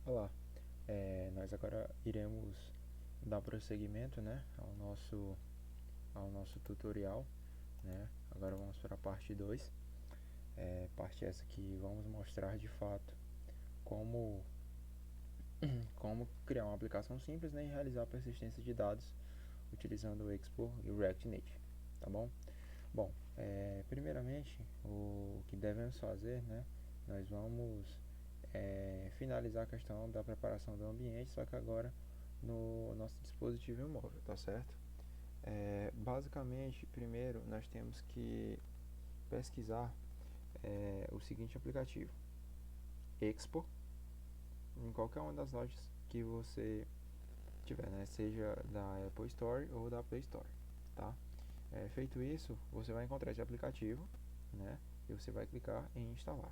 Olá, nós agora iremos dar prosseguimento, né, ao nosso tutorial, né. Agora vamos para a parte 2, parte essa que vamos mostrar de fato como, como criar uma aplicação simples, né, e realizar a persistência de dados utilizando o Expo e o React Native, tá bom? Bom, primeiramente o que devemos fazer, né, nós vamos finalizar a questão da preparação do ambiente, só que agora no nosso dispositivo móvel, tá certo? Basicamente, primeiro nós temos que pesquisar o seguinte aplicativo: Expo, em qualquer uma das lojas que você tiver, né? Seja da Apple Store ou da Play Store, tá? Feito isso, você vai encontrar esse aplicativo, né? E você vai clicar em instalar.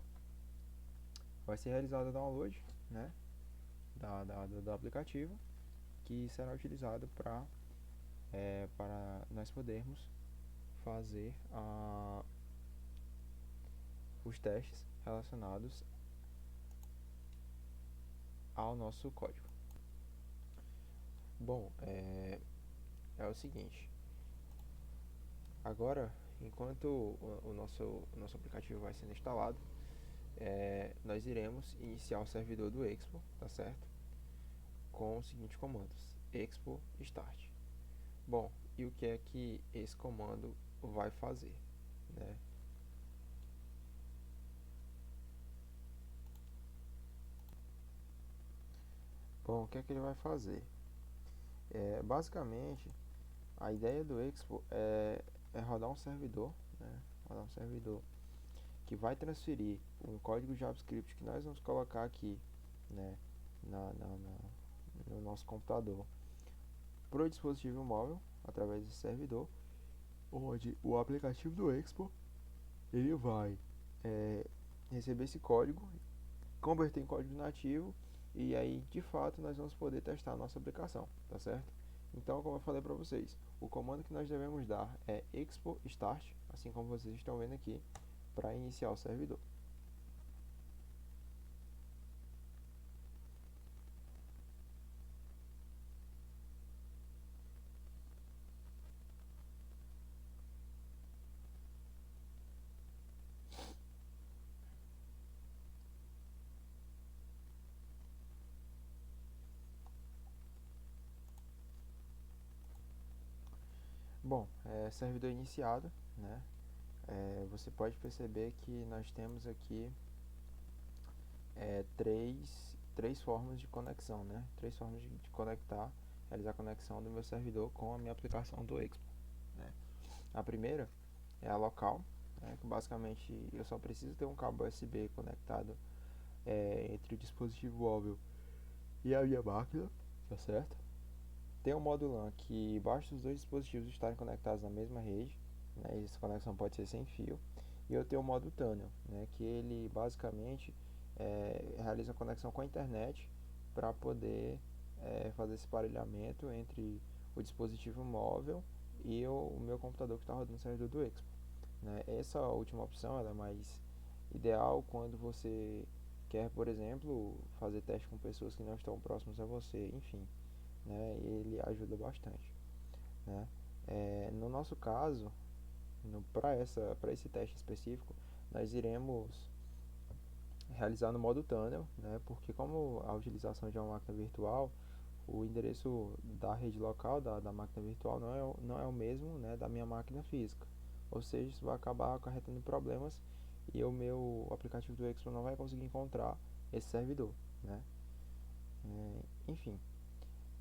Vai ser realizado o download, né? Do aplicativo, que será utilizado para nós podermos fazer os testes relacionados ao nosso código. Bom, é o seguinte: agora, enquanto o nosso aplicativo vai sendo instalado, nós iremos iniciar o servidor do Expo, tá certo? Com os seguintes comandos: expo start. Bom, e o que é que esse comando vai fazer, né? Bom, o que é que ele vai fazer? Basicamente, a ideia do Expo é rodar um servidor, né? Rodar um servidor que vai transferir um código JavaScript que nós vamos colocar aqui, né, no nosso computador para o dispositivo móvel através desse servidor, onde o aplicativo do Expo ele vai é, receber esse código, converter em código nativo, e aí de fato nós vamos poder testar a nossa aplicação, tá certo? Então, como eu falei para vocês, o comando que nós devemos dar é expo start, assim como vocês estão vendo aqui, para iniciar o servidor. Bom, servidor iniciado, né? Você pode perceber que nós temos aqui três formas de conexão, né? Três formas de conectar, realizar a conexão do meu servidor com a minha aplicação do Expo, né? A primeira é a local, né? Que basicamente eu só preciso ter um cabo USB conectado entre o dispositivo móvel e a minha máquina, tá certo? Tem um modo LAN que basta os dois dispositivos estarem conectados na mesma rede, né? Essa conexão pode ser sem fio. E eu tenho o modo tunnel, né? Que ele basicamente realiza a conexão com a internet para poder fazer esse parelhamento entre o dispositivo móvel e o meu computador que está rodando o servidor do Expo, né? Essa última opção ela é mais ideal quando você quer, por exemplo, fazer teste com pessoas que não estão próximas a você, enfim, né? Ele ajuda bastante, né? No nosso caso, para esse teste específico, nós iremos realizar no modo tunnel, né? Porque como a utilização de uma máquina virtual, o endereço da rede local da máquina virtual não é o mesmo, né, da minha máquina física. Ou seja, isso vai acabar acarretando problemas e o meu aplicativo do Expo não vai conseguir encontrar esse servidor, né? Enfim,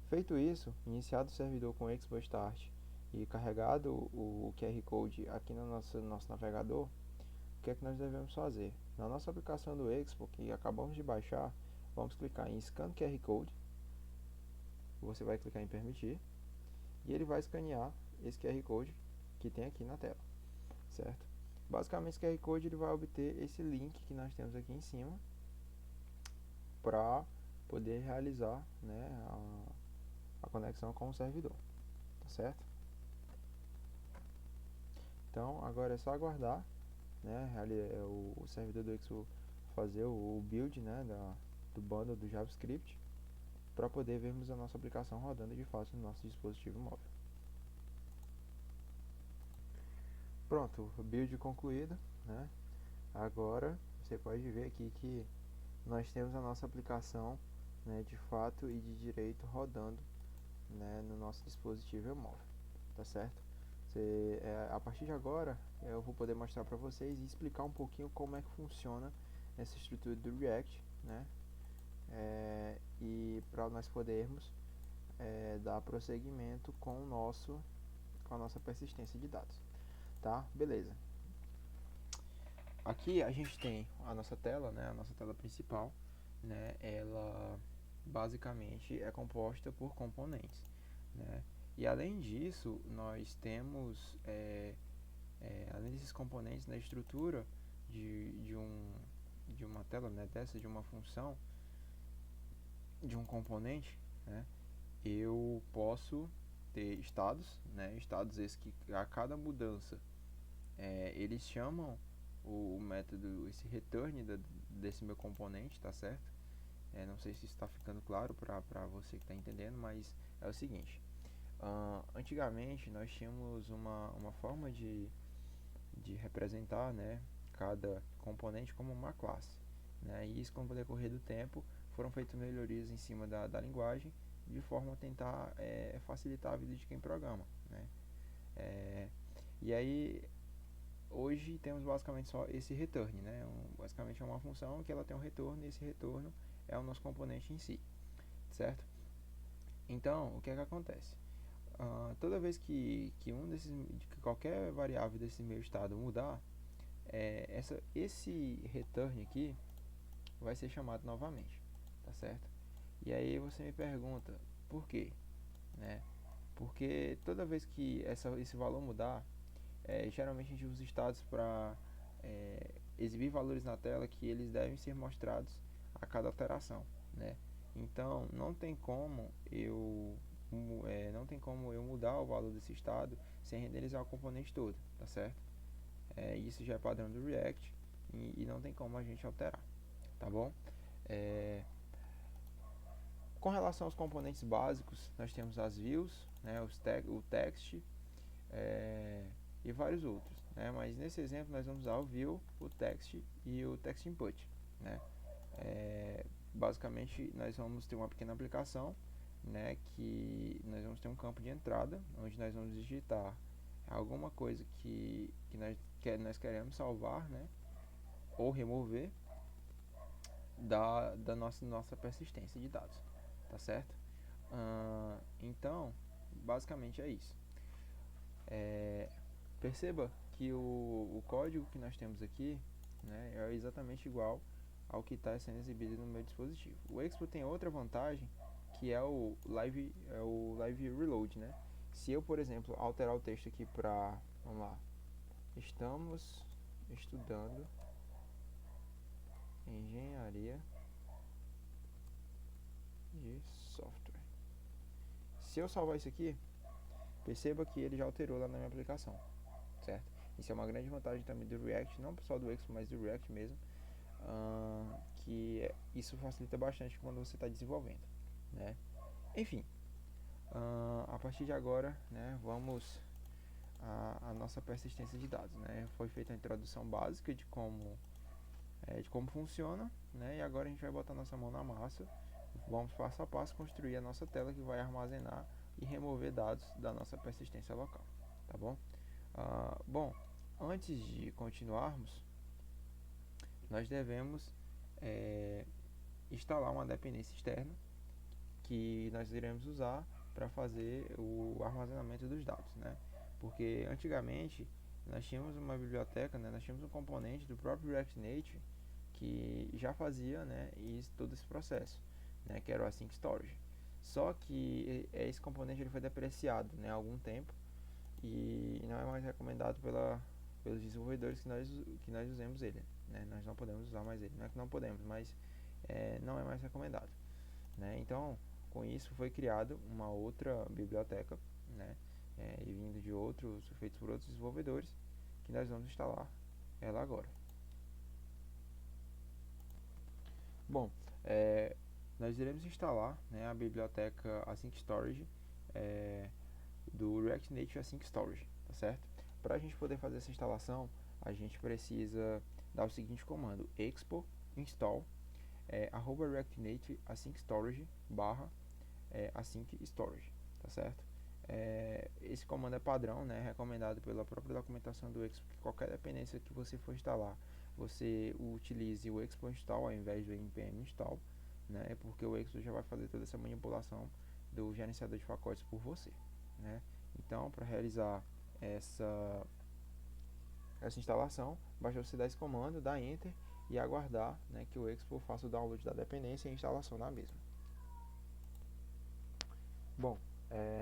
feito isso, iniciado o servidor com Expo Start e carregado o QR Code aqui no nosso navegador, o que é que nós devemos fazer? Na nossa aplicação do Expo, que acabamos de baixar, vamos clicar em Scan QR Code, você vai clicar em Permitir, e ele vai escanear esse QR Code que tem aqui na tela, certo? Basicamente, esse QR Code ele vai obter esse link que nós temos aqui em cima para poder realizar, né, a conexão com o servidor, tá certo? Então, agora é só aguardar, né, o servidor do Expo fazer o build, né, do bundle do JavaScript para poder vermos a nossa aplicação rodando de fato no nosso dispositivo móvel. Pronto, build concluído, né? Agora você pode ver aqui que nós temos a nossa aplicação, né, de fato e de direito rodando, né, no nosso dispositivo móvel, tá certo? A partir de agora eu vou poder mostrar para vocês e explicar um pouquinho como é que funciona essa estrutura do React, né? E para nós podermos dar prosseguimento com a nossa persistência de dados, tá? Beleza. Aqui a gente tem a nossa tela, né? A nossa tela principal, né? Ela basicamente é composta por componentes, né? E além disso, nós temos, além desses componentes na estrutura de uma tela, né? De uma função, de um componente, né? Eu posso ter estados, né? Estados esses que a cada mudança eles chamam o método, esse return desse meu componente, tá certo? Não sei se está ficando claro para você que está entendendo, mas é o seguinte: antigamente nós tínhamos uma forma de representar, né, cada componente como uma classe, né? E isso, com o decorrer do tempo, foram feitas melhorias em cima da linguagem de forma a tentar facilitar a vida de quem programa, né? E aí hoje temos basicamente só esse return, né? Basicamente é uma função que ela tem um retorno, e esse retorno é o nosso componente em si, certo? Então, o que é que acontece? Toda vez que qualquer variável desse meu estado mudar, esse return aqui vai ser chamado novamente, tá certo? E aí você me pergunta, por quê? Né? Porque toda vez que esse valor mudar, geralmente a gente usa estados para exibir valores na tela que eles devem ser mostrados a cada alteração, né? Então não tem como eu mudar o valor desse estado sem renderizar o componente todo, tá certo? Isso já é padrão do React e não tem como a gente alterar, tá bom? Com relação aos componentes básicos, nós temos as views, né, o text e vários outros, né? Mas nesse exemplo nós vamos usar o view, o text e o text input, né? Basicamente nós vamos ter uma pequena aplicação, né, que nós vamos ter um campo de entrada onde nós vamos digitar alguma coisa que nós queremos salvar, né, ou remover da nossa persistência de dados, tá certo? Então basicamente é isso. Perceba que o código que nós temos aqui, né, é exatamente igual ao que está sendo exibido no meu dispositivo. O Expo tem outra vantagem, que é o live reload, né? Se eu, por exemplo, alterar o texto aqui para, vamos lá, estamos estudando engenharia de software. Se eu salvar isso aqui, perceba que ele já alterou lá na minha aplicação, certo? Isso é uma grande vantagem também do React, não só do Expo, mas do React mesmo, que isso facilita bastante quando você está desenvolvendo, né? Enfim, a partir de agora, né, vamos a nossa persistência de dados, né? Foi feita a introdução básica de como funciona, né? E agora a gente vai botar nossa mão na massa, vamos passo a passo construir a nossa tela que vai armazenar e remover dados da nossa persistência local, tá bom? Bom, antes de continuarmos, nós devemos instalar uma dependência externa que nós iremos usar para fazer o armazenamento dos dados, né? Porque antigamente nós tínhamos uma biblioteca, né? Nós tínhamos um componente do próprio React Native que já fazia, né, todo esse processo, né, que era o Async Storage. Só que esse componente ele foi depreciado, né, há algum tempo e não é mais recomendado pelos desenvolvedores que nós usemos ele, né? Nós não podemos usar mais ele, não é que não podemos, mas não é mais recomendado, né? Então, com isso foi criada uma outra biblioteca, né, e vindo de outros, feitos por outros desenvolvedores, que nós vamos instalar ela agora. Bom, Nós iremos instalar, né, a biblioteca Async Storage do React Native Async Storage, tá certo? Para a gente poder fazer essa instalação, a gente precisa dar o seguinte comando: expo install @react native async storage barra async storage, tá certo? Esse comando é padrão, né, recomendado pela própria documentação do Expo, que qualquer dependência que você for instalar, você utilize o expo install ao invés do npm install, né, porque o Expo já vai fazer toda essa manipulação do gerenciador de pacotes por você, né? Então, para realizar essa instalação, basta você dar esse comando, dar enter e aguardar, né, que o Expo faça o download da dependência e a instalação na mesma. Bom,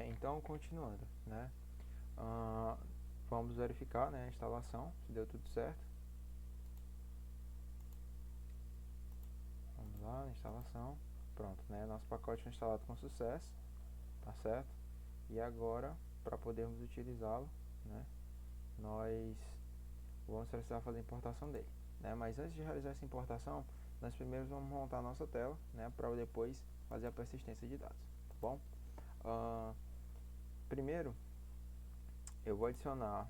então continuando, né, vamos verificar, né, a instalação, se deu tudo certo. Vamos lá, instalação, pronto, né, nosso pacote foi instalado com sucesso, tá certo? E agora, para podermos utilizá-lo, né, nós vamos precisar fazer a importação dele, né? Mas antes de realizar essa importação, nós primeiro vamos montar a nossa tela, né, para depois fazer a persistência de dados, tá bom? Primeiro, eu vou adicionar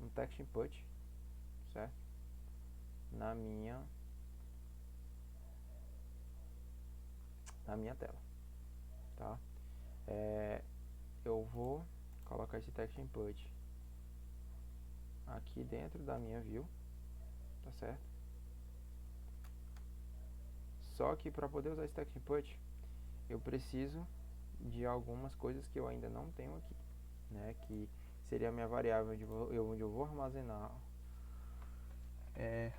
um text input, certo? Na minha tela, tá? Eu vou colocar esse text input aqui dentro da minha view, tá certo? Só que para poder usar esse text input, eu preciso de algumas coisas que eu ainda não tenho aqui, né? Que seria a minha variável onde eu vou armazenar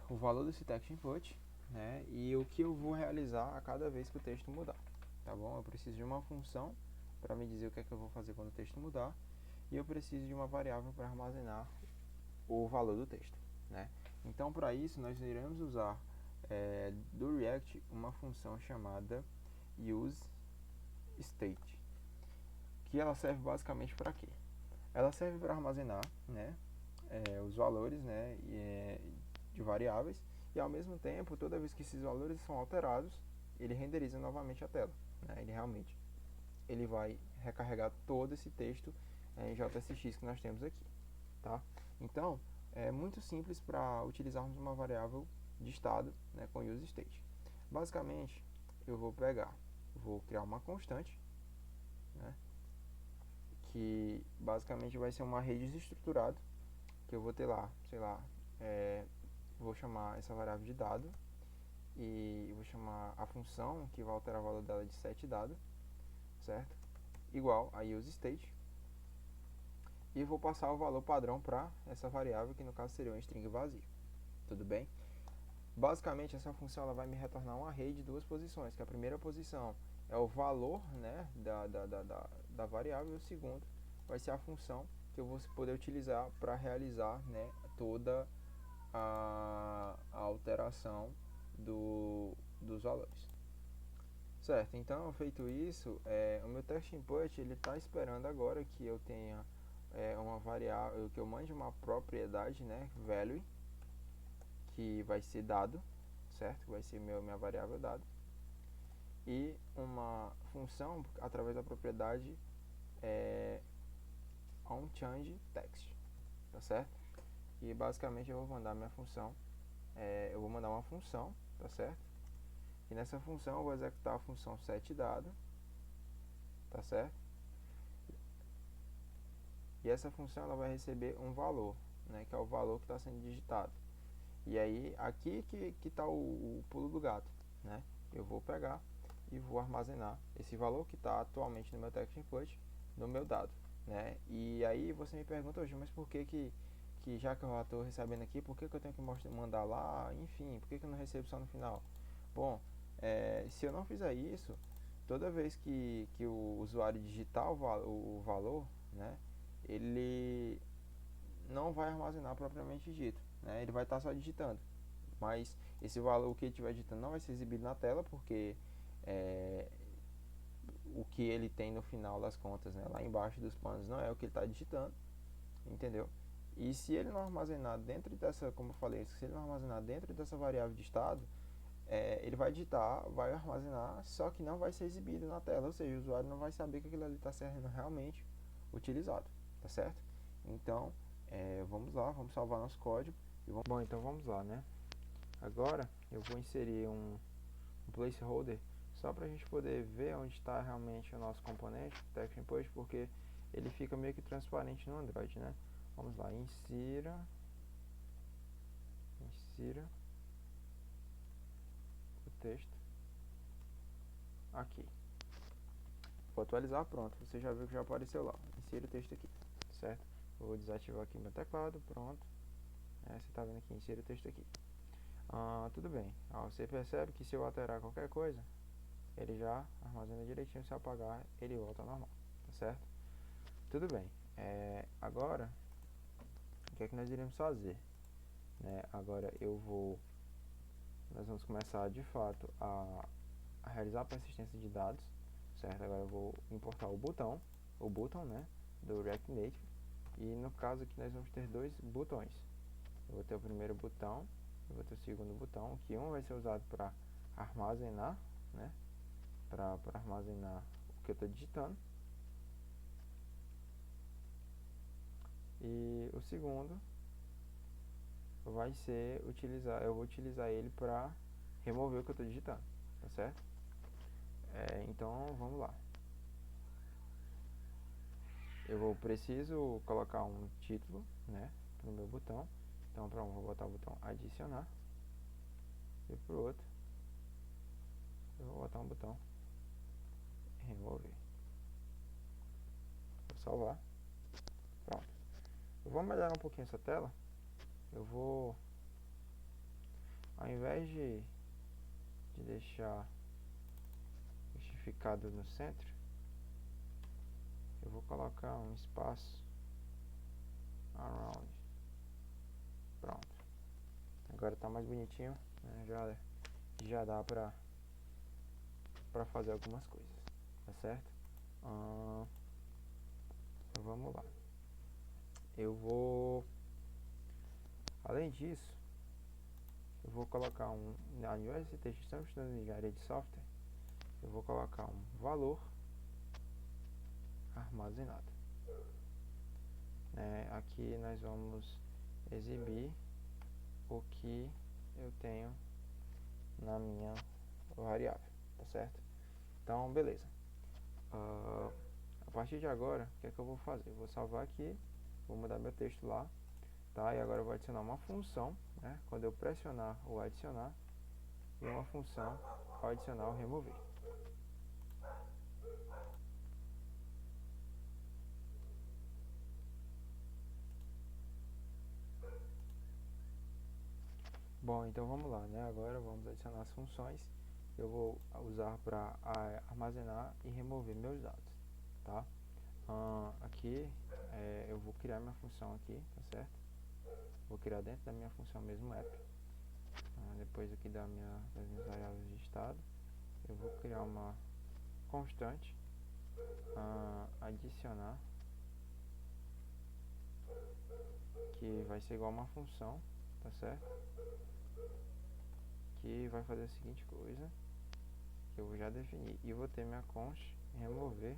o valor desse text input, né? E o que eu vou realizar a cada vez que o texto mudar, tá bom? Eu preciso de uma função para me dizer o que é que eu vou fazer quando o texto mudar, e eu preciso de uma variável para armazenar o valor do texto, né? Então, para isso, nós iremos usar do React uma função chamada useState, que ela serve basicamente para quê? Ela serve para armazenar, né, os valores, né, de variáveis, e ao mesmo tempo, toda vez que esses valores são alterados, ele renderiza novamente a tela, né? Ele vai recarregar todo esse texto em JSX que nós temos aqui, tá? Então, é muito simples para utilizarmos uma variável de estado, né, com useState. Basicamente, eu vou criar uma constante, né, que basicamente vai ser uma rede desestruturada, que eu vou ter lá, sei lá, vou chamar essa variável de dado, e vou chamar a função que vai alterar o valor dela de setDado, certo? Igual a useState, e vou passar o valor padrão para essa variável, que no caso seria um string vazio, tudo bem? Basicamente, essa função ela vai me retornar um array de duas posições, que a primeira posição é o valor, né, da variável, e o segundo vai ser a função que eu vou poder utilizar para realizar, né, toda a alteração dos valores. Certo, então feito isso, o meu text input ele está esperando agora que eu tenha uma variável, que eu mande uma propriedade, né, value, que vai ser dado, certo? Vai ser minha variável dado, e uma função através da propriedade onChangeText, tá certo? E basicamente eu vou mandar minha função, eu vou mandar uma função, tá certo? E nessa função eu vou executar a função setDado, tá certo? E essa função ela vai receber um valor, né, que é o valor que está sendo digitado. E aí aqui que está o pulo do gato, né? Eu vou pegar e vou armazenar esse valor que está atualmente no meu text input no meu dado, né? E aí você me pergunta, hoje, mas por que já que eu já estou recebendo aqui, por que eu tenho que mandar lá, enfim, por que eu não recebo só no final? Bom, se eu não fizer isso, toda vez que o usuário digitar o valor, né, ele não vai armazenar propriamente dito, né? Ele vai estar só digitando, mas esse valor que ele estiver digitando não vai ser exibido na tela, porque o que ele tem no final das contas, né, lá embaixo dos panos, não é o que ele está digitando, entendeu? E se ele não armazenar dentro dessa, como eu falei, se ele não armazenar dentro dessa variável de estado, ele vai digitar, vai armazenar, só que não vai ser exibido na tela, ou seja, o usuário não vai saber que aquilo ali está sendo realmente utilizado, tá certo? Então, vamos lá, vamos salvar nosso código. Bom, então vamos lá, né? Agora eu vou inserir um placeholder só para a gente poder ver onde está realmente o nosso componente, text input, porque ele fica meio que transparente no Android, né? Vamos lá, insira o texto aqui. Vou atualizar, pronto, você já viu que já apareceu lá. Insira o texto aqui, certo? Eu vou desativar aqui meu teclado, pronto. Você está vendo aqui, insira o texto aqui. Tudo bem, você percebe que se eu alterar qualquer coisa, ele já armazena direitinho, se eu apagar, ele volta ao normal, tá certo? Tudo bem, agora, o que é que nós iremos fazer? Agora nós vamos começar de fato a realizar a persistência de dados, certo? Agora eu vou importar o button, né, do React Native, e no caso aqui nós vamos ter dois botões. Eu vou ter o primeiro botão, eu vou ter o segundo botão, que um vai ser usado para armazenar, né, para armazenar o que eu estou digitando, e o segundo vai ser eu vou utilizar ele para remover o que eu estou digitando, tá certo? Então vamos lá. Preciso colocar um título, né, para o meu botão. Então para um vou botar o botão adicionar, e para o outro eu vou botar um botão remover. Vou salvar. Pronto. Eu vou melhorar um pouquinho essa tela. Eu vou, ao invés de deixar justificado no centro, eu vou colocar um espaço around. Pronto. Agora está mais bonitinho, né? Já dá para fazer algumas coisas, tá certo? Vamos lá. Além disso, eu vou colocar na USDT, estamos estudando engenharia de software, eu vou colocar um valor armazenado. Aqui nós vamos exibir o que eu tenho na minha variável, tá certo? Então, beleza. A partir de agora, o que é que eu vou fazer? Eu vou salvar aqui, vou mudar meu texto lá, tá? E agora eu vou adicionar uma função, né? Quando eu pressionar o adicionar, e uma função ao adicionar o remover. Bom, então vamos lá, né? Agora vamos adicionar as funções. Eu vou usar para armazenar e remover meus dados, tá? Aqui eu vou criar minha função aqui, tá certo? Vou criar dentro da minha função mesmo app. Depois aqui das minhas variáveis de estado, eu vou criar uma constante adicionar, que vai ser igual a uma função, tá certo? Que vai fazer a seguinte coisa, que eu já defini, e vou ter minha const remover,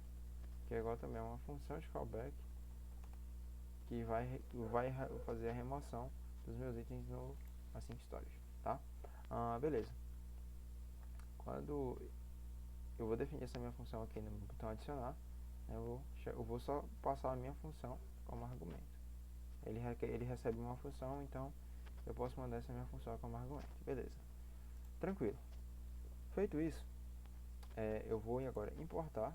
que é igual também a uma função de callback, que vai fazer a remoção dos meus itens no async storage, tá? Beleza. Quando eu vou definir essa minha função aqui no botão adicionar, eu vou só passar a minha função como argumento. Ele recebe uma função, então eu posso mandar essa minha função como argumento. Beleza. Tranquilo. Feito isso, eu vou agora importar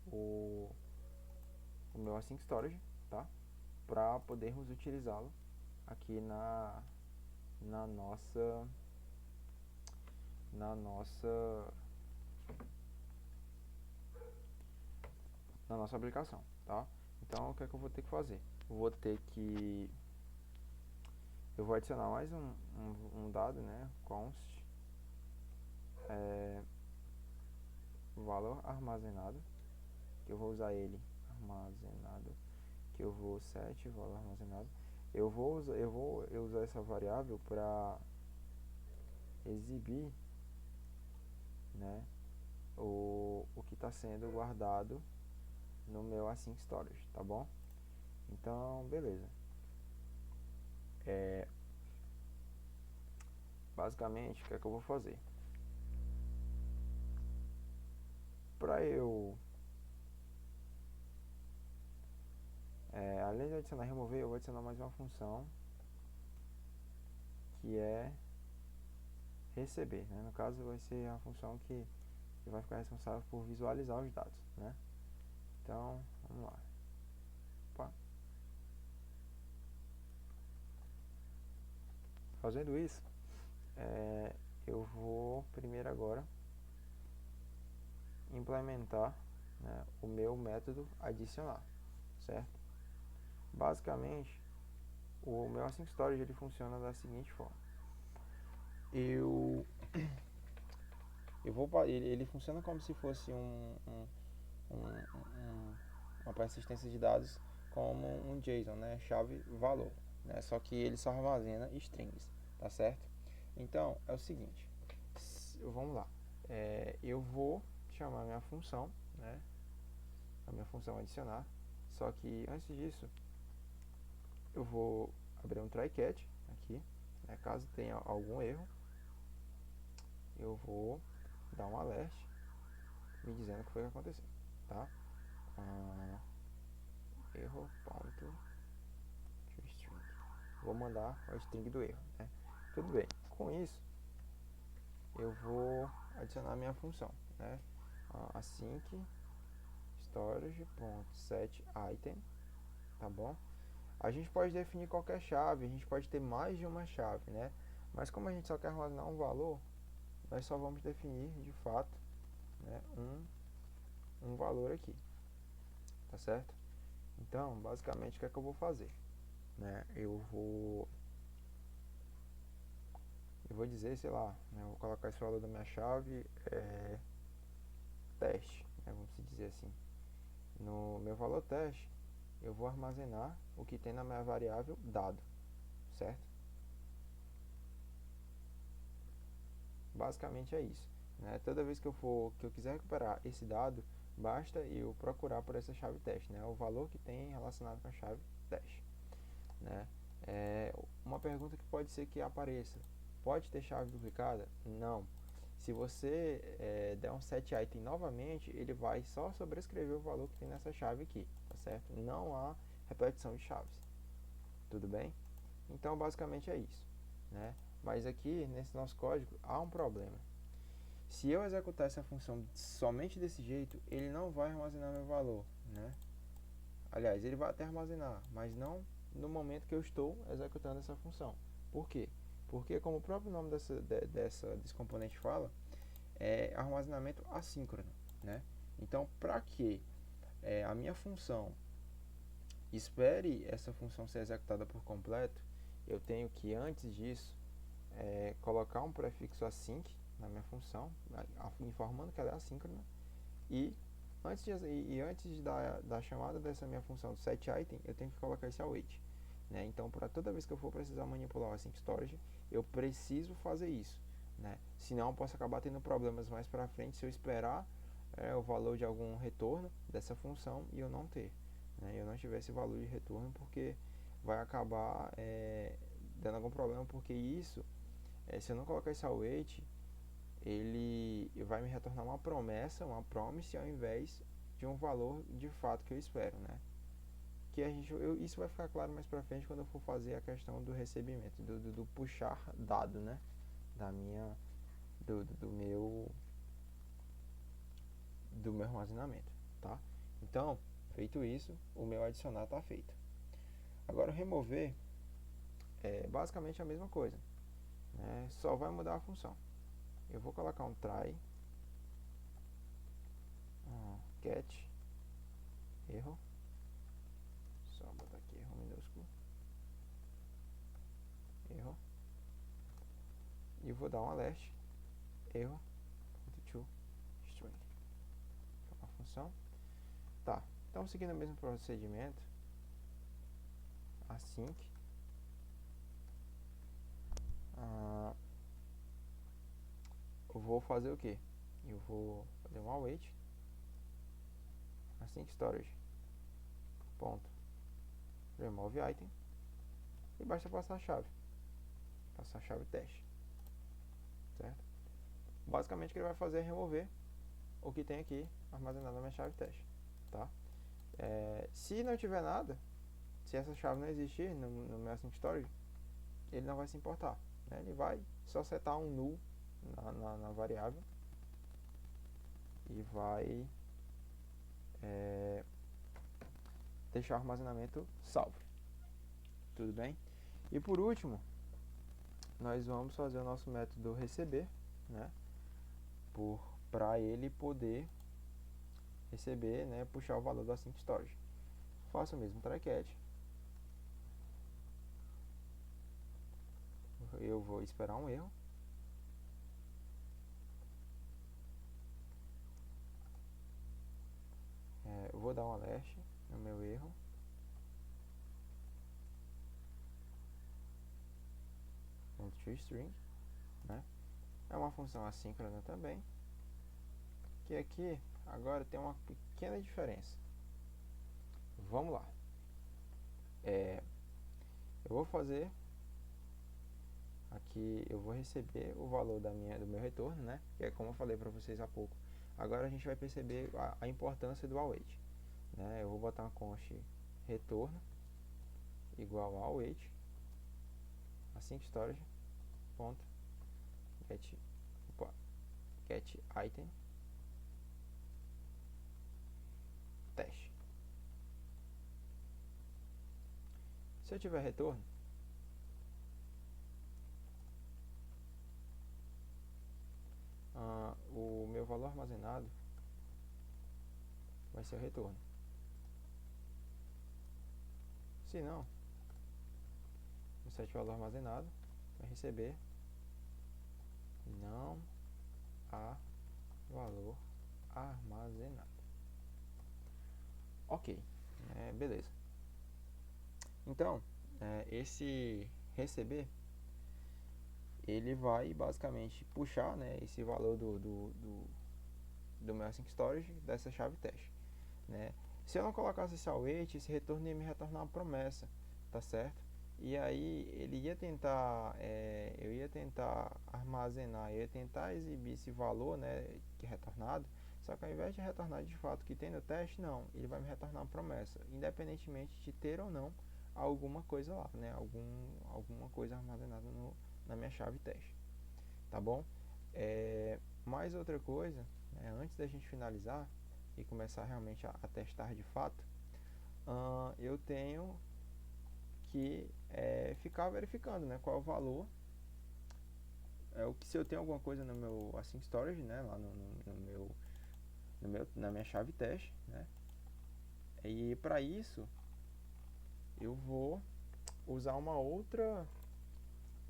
o meu async storage, tá? Para podermos utilizá-lo aqui na nossa aplicação, tá? Então o que é que eu vou ter que fazer? Eu vou adicionar mais um dado, né? Const valor armazenado, que eu vou usar ele armazenado, que eu vou set valor armazenado. Eu vou usar essa variável para exibir, né, o que está sendo guardado no meu async storage, tá bom? Então, beleza. Basicamente, o que é que eu vou fazer? Para além de adicionar e remover, eu vou adicionar mais uma função que é receber, né? No caso, vai ser a função que vai ficar responsável por visualizar os dados, né? Então, vamos lá. Opa. Fazendo isso, eu vou primeiro agora implementar, né, o meu método adicionar, certo? Basicamente, o meu async storage ele funciona da seguinte forma: ele funciona como se fosse uma persistência de dados como um JSON, né, chave valor, né, só que ele só armazena strings, tá certo? Então é o seguinte, vamos lá, eu vou chamar minha função, né, a minha função adicionar, só que antes disso eu vou abrir um try catch aqui, né, caso tenha algum erro, eu vou dar um alert me dizendo o que foi que aconteceu, tá? Erro ponto string. Vou mandar o string do erro, né? Tudo bem. Com isso, eu vou adicionar minha função, né? Async storage.setItem, tá bom? A gente pode definir qualquer chave, a gente pode ter mais de uma chave, né? Mas como a gente só quer armazenar um valor, nós só vamos definir de fato, né, um valor aqui, tá certo? Então, basicamente, o que é que eu vou fazer, né? Eu vou dizer, sei lá, né, eu vou colocar esse valor da minha chave teste, né, vamos dizer assim. No meu valor teste, eu vou armazenar o que tem na minha variável dado, certo? Basicamente é isso, né? Toda vez que eu quiser recuperar esse dado, basta eu procurar por essa chave teste, né? O valor que tem relacionado com a chave teste, né? Uma pergunta que pode ser que apareça: pode ter chave duplicada? Não. Se você der um set item novamente, ele vai só sobrescrever o valor que tem nessa chave aqui, tá certo? Não há repetição de chaves. Tudo bem? Então, basicamente é isso, né? Mas aqui, nesse nosso código, há um problema. Se eu executar essa função somente desse jeito, ele não vai armazenar meu valor, né? Aliás, ele vai até armazenar, mas não no momento que eu estou executando essa função. Por quê? Porque, como o próprio nome desse componente fala, é armazenamento assíncrono, né? Então, para que a minha função espere essa função ser executada por completo, eu tenho que, antes disso, colocar um prefixo async na minha função, informando que ela é assíncrona, e antes da chamada dessa minha função do setItem, eu tenho que colocar esse await, né? Então, para toda vez que eu for precisar manipular o async storage, eu preciso fazer isso, né? Senão, eu posso acabar tendo problemas mais para frente se eu esperar o valor de algum retorno dessa função e eu não ter, né? Eu não tiver esse valor de retorno, porque vai acabar dando algum problema, porque isso, se eu não colocar esse await, ele vai me retornar uma promessa, uma promise, ao invés de um valor de fato que eu espero, né? Que isso vai ficar claro mais pra frente quando eu for fazer a questão do recebimento, do puxar dado, né? Da minha, do meu armazenamento, tá? Então, feito isso, o meu adicionar está feito. Agora, remover é basicamente a mesma coisa, né? Só vai mudar a função. Eu vou colocar um try catch erro, só botar aqui erro minúsculo, erro, e vou dar um alert erro to string, que é uma função. Tá, então seguindo o mesmo procedimento, async eu vou fazer o que? Eu vou fazer um await async storage ponto remove item e basta passar a chave teste, certo? Basicamente o que ele vai fazer é remover o que tem aqui armazenado na minha chave teste, tá? Se não tiver nada, se essa chave não existir no meu async storage, ele não vai se importar, né? Ele vai só setar um null na variável e vai deixar o armazenamento salvo, tudo bem? E por último, nós vamos fazer o nosso método receber, né? Para ele poder receber, né? Puxar o valor do async storage. Faço o mesmo try catch. Eu vou esperar um erro. Eu vou dar um alert no meu erro. TreeString, né? É uma função assíncrona também. Que aqui agora tem uma pequena diferença. Vamos lá. Eu vou fazer aqui, eu vou receber o valor do meu retorno, né? Que é como eu falei para vocês há pouco. Agora a gente vai perceber a importância do await, né? Eu vou botar uma const retorno igual a await async storage ponto get item teste. Se eu tiver retorno, o meu valor armazenado vai ser o retorno. Se não, o set valor armazenado vai receber não há valor armazenado. Ok, beleza. Então, esse receber, ele vai basicamente puxar, né, esse valor do meu async storage dessa chave teste, né? Se eu não colocasse esse await, esse retorno ia me retornar uma promessa, tá certo? E aí ele ia tentar, eu ia tentar armazenar, eu ia tentar exibir esse valor, né, que é retornado. Só que ao invés de retornar de fato o que tem no teste, não, ele vai me retornar uma promessa, independentemente de ter ou não alguma coisa lá, né, alguma coisa armazenada na minha chave teste, tá bom? Mais outra coisa, né, antes da gente finalizar e começar realmente a testar de fato, eu tenho que ficar verificando, né, qual é o valor, se eu tenho alguma coisa no meu async storage, né, lá na minha chave teste, né, e para isso eu vou usar uma outra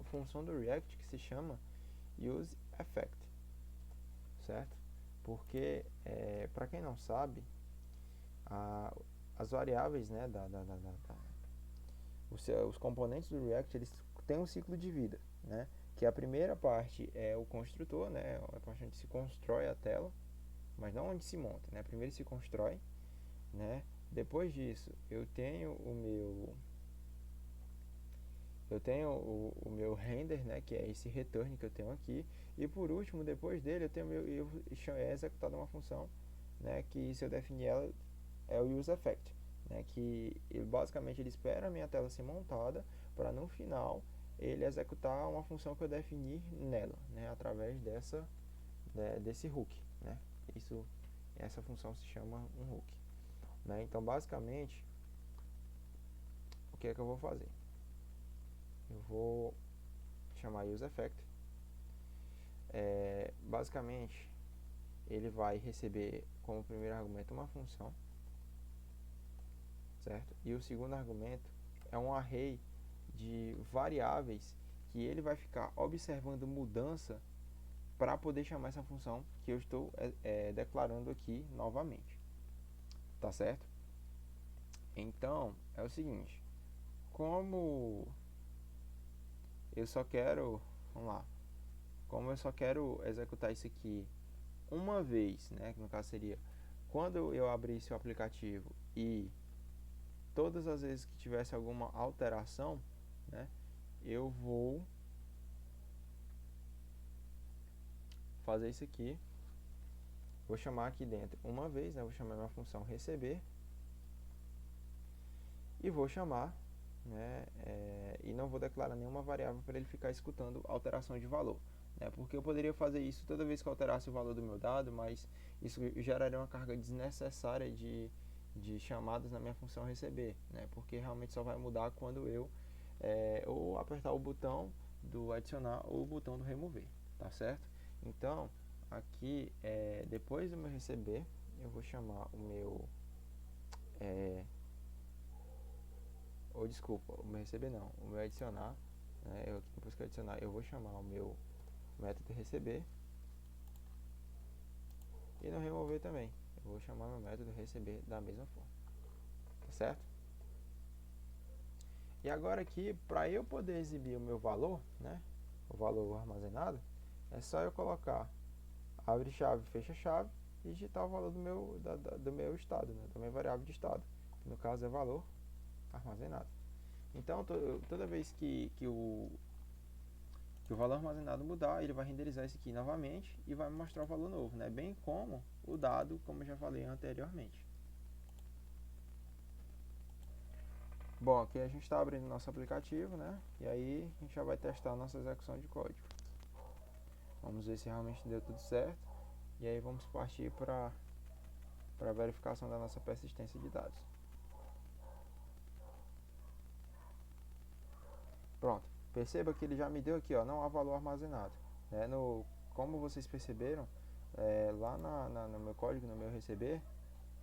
função do React que se chama useEffect, certo? Porque para quem não sabe, as variáveis, né, os componentes do React, eles têm um ciclo de vida, né? Que a primeira parte é o construtor, né? É a parte onde se constrói a tela, mas não onde se monta, né? Primeiro se constrói, né? Depois disso, eu tenho o meu render, né? Que é esse return que eu tenho aqui. E por último, depois dele, eu tenho é executada uma função, né? Que se eu definir ela, é o useEffect, né, que basicamente ele espera a minha tela ser montada para no final ele executar uma função que eu definir nela, né, através desse hook, né. Essa função se chama um hook, né. Então basicamente o que é que eu vou fazer? Eu vou chamar useEffect. Basicamente ele vai receber como primeiro argumento uma função, certo? E o segundo argumento é um array de variáveis que ele vai ficar observando mudança para poder chamar essa função que eu estou declarando aqui novamente, tá certo? Então é o seguinte, como eu só quero, vamos lá, como eu só quero executar isso aqui uma vez, né, que no caso seria quando eu abrisse o aplicativo e todas as vezes que tivesse alguma alteração, né, eu vou fazer isso aqui, vou chamar aqui dentro uma vez, né, vou chamar minha função receber e vou chamar, né, e não vou declarar nenhuma variável para ele ficar escutando alteração de valor, né, porque eu poderia fazer isso toda vez que eu alterasse o valor do meu dado, mas isso geraria uma carga desnecessária de chamadas na minha função receber, né, porque realmente só vai mudar quando eu ou apertar o botão do adicionar ou o botão do remover, tá certo? Então aqui depois do meu receber eu vou chamar o meu ou desculpa, o meu receber não, o meu adicionar, né, depois que eu adicionar eu vou chamar o meu método receber e no remover também eu vou chamar meu método receber da mesma forma, tá certo? E agora aqui, para eu poder exibir o meu valor, né, o valor armazenado, é só eu colocar abre chave, fecha chave e digitar o valor do meu estado, né, da minha variável de estado, que no caso é valor armazenado. Então, toda vez que o valor armazenado mudar, ele vai renderizar isso aqui novamente e vai me mostrar o valor novo, né? Bem como o dado, como eu já falei anteriormente. Bom, aqui a gente está abrindo nosso aplicativo, né? E aí a gente já vai testar a nossa execução de código. Vamos ver se realmente deu tudo certo. E aí vamos partir para a verificação da nossa persistência de dados. Pronto, perceba que ele já me deu aqui, ó, não há valor armazenado. Né? Como vocês perceberam, lá no meu código, no meu receber,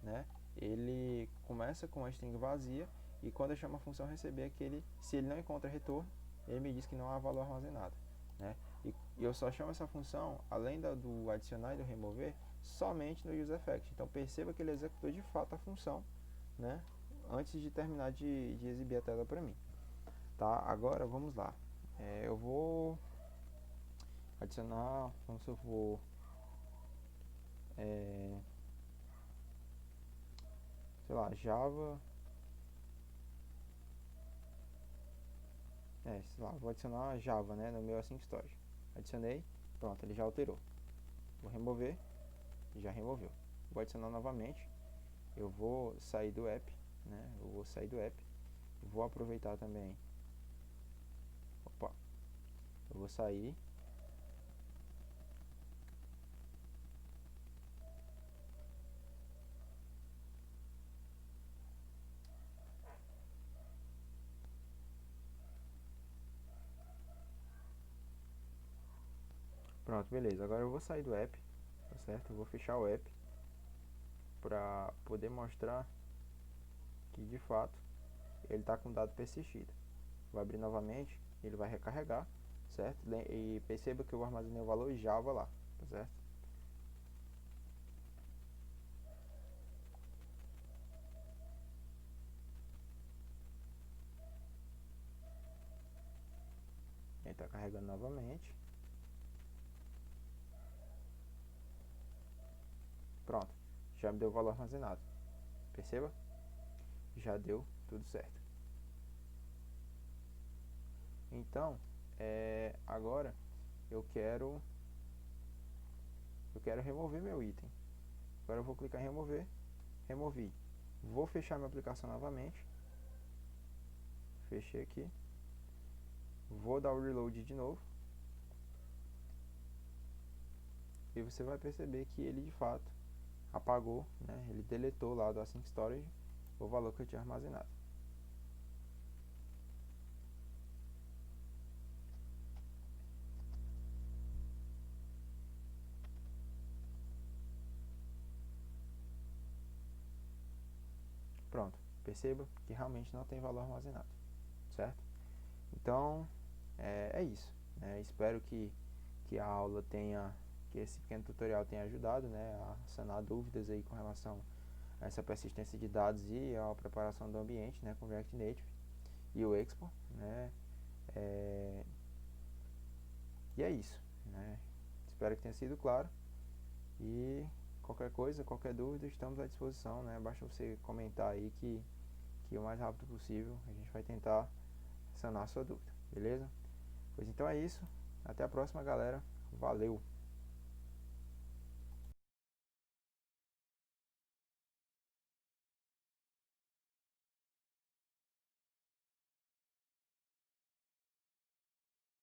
né, ele começa com uma string vazia e quando eu chamo a função receber, se ele não encontra retorno, ele me diz que não há valor armazenado. Né? E eu só chamo essa função, além do adicionar e do remover, somente no useEffect. Então perceba que ele executou de fato a função, né, antes de terminar de exibir a tela para mim. Tá? Agora vamos lá. Eu vou adicionar, vamos supor, sei lá, Java, sei lá, vou adicionar Java, né, no meu async storage. Adicionei, pronto, ele já alterou. Vou remover, já removeu. Vou adicionar novamente, eu vou sair do app, né, eu vou sair do app, vou aproveitar também, opa, eu vou sair. Pronto, beleza. Agora eu vou sair do app, tá certo? Eu vou fechar o app para poder mostrar que de fato ele está com dado persistido. Vou abrir novamente, ele vai recarregar, certo? E perceba que eu armazenei o valor Java lá, tá certo? Ele está carregando novamente. Pronto, já me deu o valor armazenado. Perceba? Já deu tudo certo. Então, agora eu quero remover meu item. Agora eu vou clicar em remover, removi. Vou fechar minha aplicação novamente. Fechei aqui. Vou dar o reload de novo. E você vai perceber que ele de fato apagou, né? Ele deletou lá do async storage o valor que eu tinha armazenado. Pronto, perceba que realmente não tem valor armazenado, certo? Então, é isso. Espero que a aula que esse pequeno tutorial tenha ajudado, né, a sanar dúvidas aí com relação a essa persistência de dados e a preparação do ambiente, né, com React Native. e o Export, né? E é isso, né? Espero que tenha sido claro. E qualquer coisa, qualquer dúvida, estamos à disposição, né? Basta você comentar aí que o mais rápido possível a gente vai tentar sanar a sua dúvida, beleza? Pois então é isso. Até a próxima, galera. Valeu!